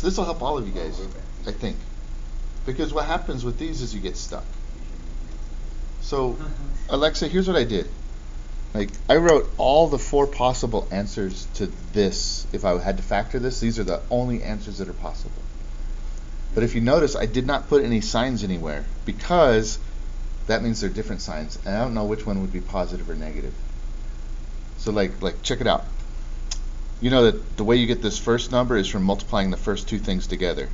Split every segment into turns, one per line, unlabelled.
This will help all of you guys, I think. Because what happens with these is you get stuck. So, Alexa, here's what I did. Like, I wrote all the 4 possible answers to this. If I had to factor this, these are the only answers that are possible. But if you notice, I did not put any signs anywhere because that means they're different signs. And I don't know which one would be positive or negative. So like check it out. You know that the way you get this first number is from multiplying the first 2 things together.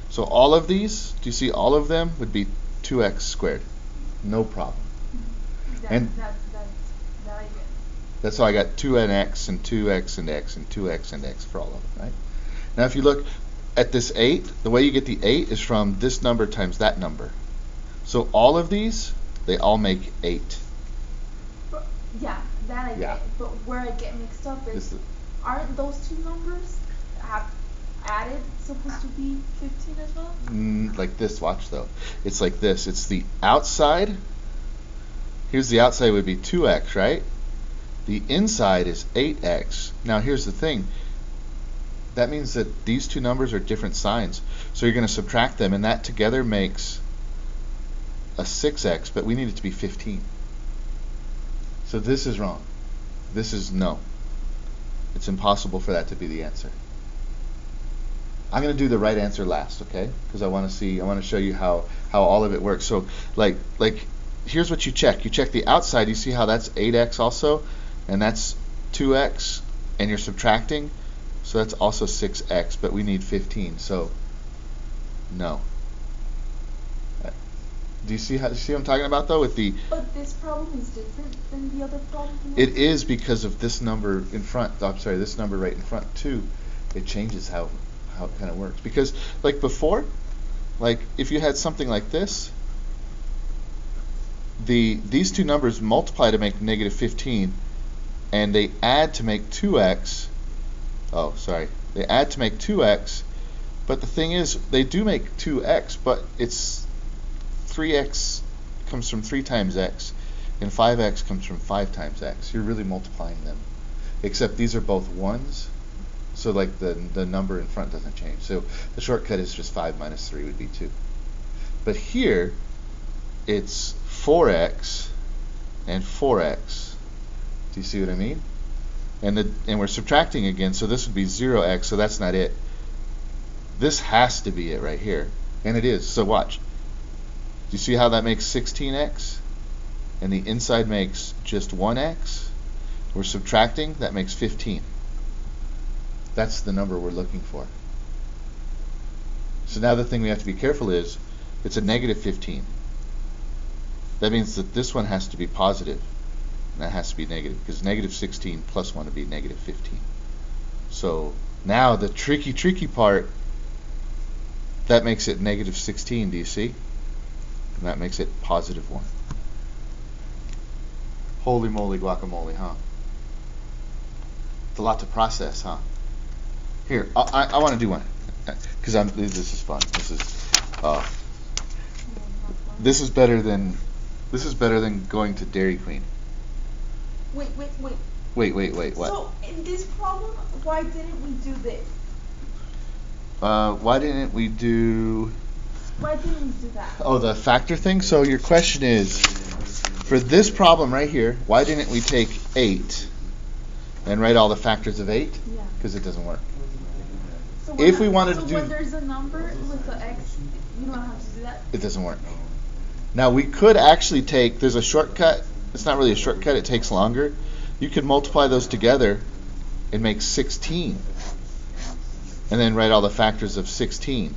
So all of these, do you see all of them would be 2x squared. No problem. And
that I get.
that's how I got 2nx and 2x and x and 2x and x for all of them, right? Now if you look at this 8, the way you get the 8 is from this number times that number. So all of these, they all make 8.
But, yeah, that I get. But where I get mixed up is, aren't those 2 numbers added supposed to be 15 as well?
Like this, watch though. It's like this. It's the outside. Here's the outside would be 2x, right? The inside is 8x. Now here's the thing. That means that these 2 numbers are different signs. So you're going to subtract them, and that together makes a 6x, but we need it to be 15. So this is wrong. This is no. It's impossible for that to be the answer. I'm going to do the right answer last, okay? Because I want to show you how all of it works. So like here's what you check. You check the outside. You see how that's 8x also, and that's 2x, and you're subtracting. So that's also 6x, but we need 15. So no. Do you see what I'm talking about though with the?
But this problem is different than the other problem.
It is because of this number in front. Oh, I'm sorry, this number right in front too. It changes how it kind of works. Because like before, like if you had something like this, these 2 numbers multiply to make negative 15, and they add to make 2x. Oh, sorry, they add to make 2x. But the thing is, they do make 2x, but it's 3x comes from 3 times x, and 5x comes from 5 times x. You're really multiplying them. Except these are both 1s, so like the number in front doesn't change. So the shortcut is just 5 minus 3 would be 2. But here, it's 4x and 4x. Do you see what I mean? And we're subtracting again, so this would be 0x, so that's not it. This has to be it right here. And it is, so watch. Do you see how that makes 16x? And the inside makes just 1x? We're subtracting, that makes 15. That's the number we're looking for. So now the thing we have to be careful is, it's a negative 15. That means that this one has to be positive, and that has to be negative, because negative 16 plus 1 would be negative 15. So now the tricky part, that makes it negative 16, do you see? And that makes it positive 1. Holy moly guacamole, huh? It's a lot to process, huh? Here, I want to do one, because this is fun. This is better than going to Dairy Queen.
Wait.
What?
So in this problem, why didn't we do this?
Why didn't we do
that?
Oh, the factor thing? So your question is, for this problem right here, why didn't we take 8 and write all the factors of 8?
Yeah.
Because it doesn't work.
So
If we wanted to do...
when there's a number with the x, you don't have to do that?
It doesn't work. Now we could actually take, there's a shortcut. It's not really a shortcut, it takes longer. You could multiply those together and make 16. And then write all the factors of 16.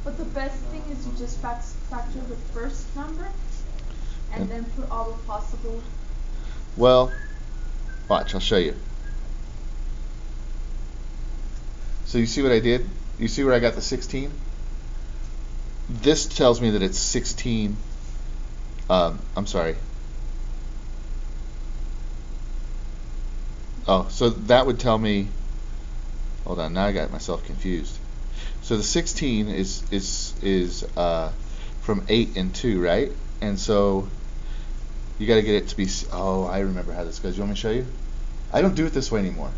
But the best thing is you just factor the first number and then put all the possible...
Well, watch, I'll show you. So you see what I did? You see where I got the 16? This tells me that it's 16. I'm sorry. Oh, so that would tell me... Hold on, now I got myself confused. So the 16 is from 8 and 2, right? And so you got to get it to be... Oh, I remember how this goes. You want me to show you? I don't do it this way anymore.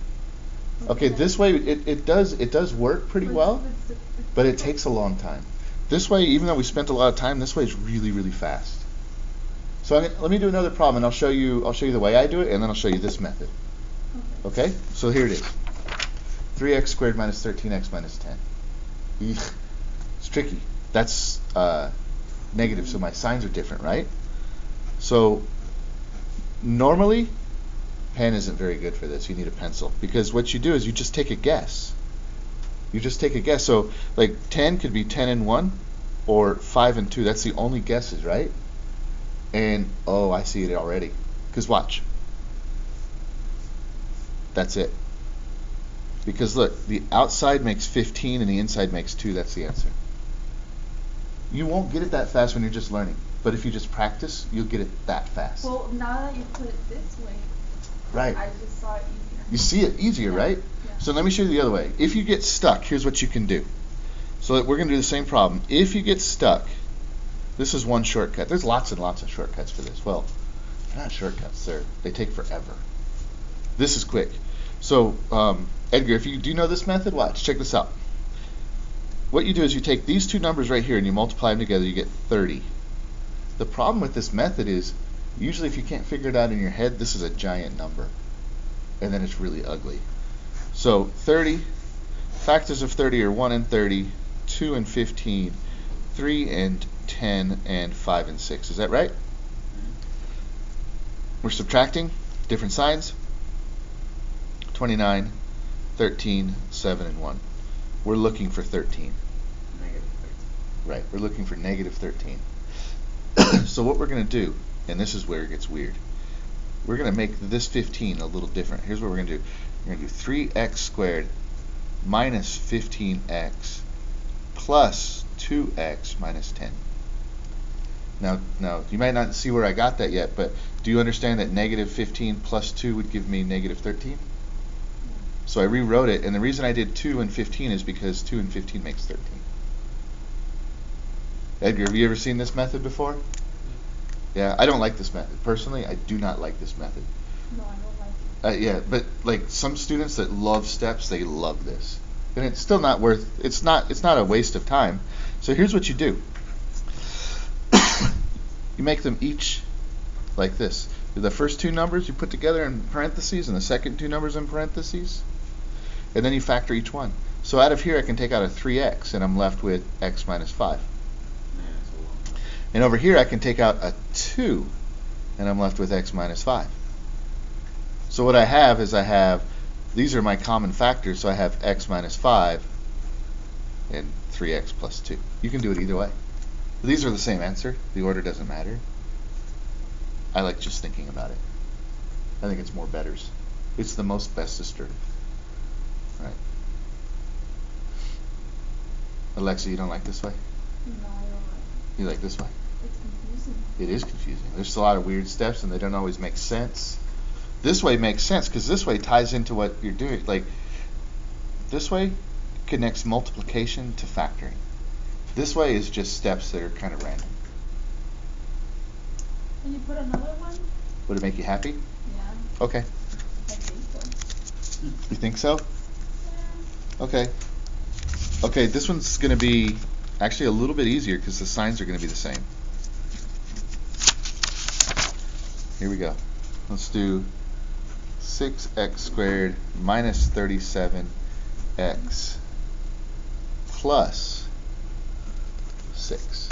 Okay, this way it does work pretty well, but it takes a long time. This way, even though we spent a lot of time, this way is really, really fast. So let me do another problem, and I'll show you the way I do it, and then I'll show you this method. Okay? So here it is. 3x squared minus 13x minus 10. It's tricky. That's negative, so my signs are different, right? So normally, pen isn't very good for this. You need a pencil, because what you do is you just take a guess. You just take a guess. So like 10 could be 10 and 1 or 5 and 2. That's the only guesses, right? And oh, I see it already. Because watch. That's it. Because look, the outside makes 15 and the inside makes 2. That's the answer. You won't get it that fast when you're just learning. But if you just practice, you'll get it that fast.
Well, now that you put it this way,
right.
I just saw it easier.
You see it easier,
yeah.
right?
Yeah.
So let me show you the other way. If you get stuck, here's what you can do. So we're going to do the same problem. If you get stuck, this is one shortcut. There's lots and lots of shortcuts for this. Well, they're not shortcuts. They take forever. This is quick. So, Edgar, do you know this method? Watch. Check this out. What you do is you take these two numbers right here and you multiply them together, you get 30. The problem with this method is, usually if you can't figure it out in your head, this is a giant number. And then it's really ugly. So 30, factors of 30 are 1 and 30, 2 and 15, 3 and 10, and 5 and 6. Is that right? We're subtracting, different signs. 29, 13, 7, and 1. We're looking for 13.
Negative 13.
Right, we're looking for negative 13. So what we're going to do, and this is where it gets weird, we're going to make this 15 a little different. Here's what we're going to do. We're going to do 3x squared minus 15x plus 2x minus 10. Now, you might not see where I got that yet, but do you understand that negative 15 plus 2 would give me negative 13? So I rewrote it, and the reason I did 2 and 15 is because 2 and 15 makes 13. Edgar, have you ever seen this method before? Yeah, I don't like this method. Personally, I do not like this method.
No, I don't like it.
Yeah, but like some students that love steps, they love this. And it's still not worth, it's not a waste of time. So here's what you do. You make them each like this. The first two numbers you put together in parentheses, and the second two numbers in parentheses. And then you factor each one. So out of here I can take out a 3x, and I'm left with x minus 5. And over here I can take out a 2, and I'm left with x minus 5. So what I have is these are my common factors, so I have x minus 5 and 3x plus 2. You can do it either way. These are the same answer. The order doesn't matter. I like just thinking about it. I think it's more betters. It's the most best assertive. Right. Alexa, you don't like this way?
No, I don't like it.
You like this way?
It's confusing.
It is confusing. There's a lot of weird steps and they don't always make sense. This way makes sense because this way ties into what you're doing. Like, this way connects multiplication to factoring. This way is just steps that are kind of random.
Can you put another one?
Would it make you happy?
Yeah.
Okay.
I think so.
You think so?
Yeah.
Okay. Okay, this one's going to be actually a little bit easier because the signs are going to be the same. Here we go. Let's do 6x squared minus 37x plus 6.